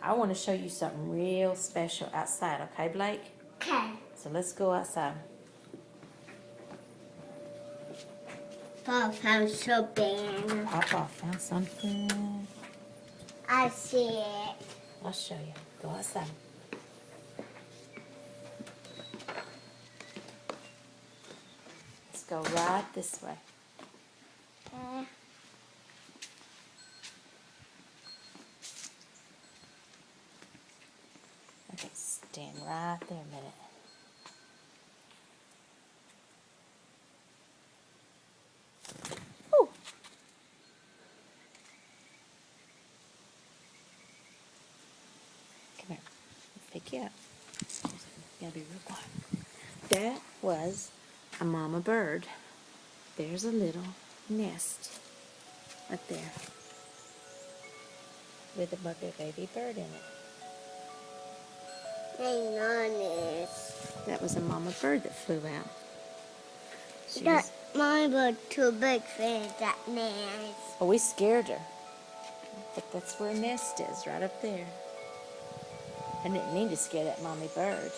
I want to show you something real special outside, okay, Blake? Okay. So let's go outside. Papa found something. Papa found something. I see it. I'll show you. Go outside. Let's go right this way. Okay, stand right there a minute. Ooh. Come here. I'll pick you up. You gotta be real quiet. That was a mama bird. There's a little nest right there with a baby bird in it. Hang on this. That was a mama bird that flew out. That mine was too big for that nest. Oh, we scared her. But that's where a nest is, right up there. I didn't mean to scare that mommy bird.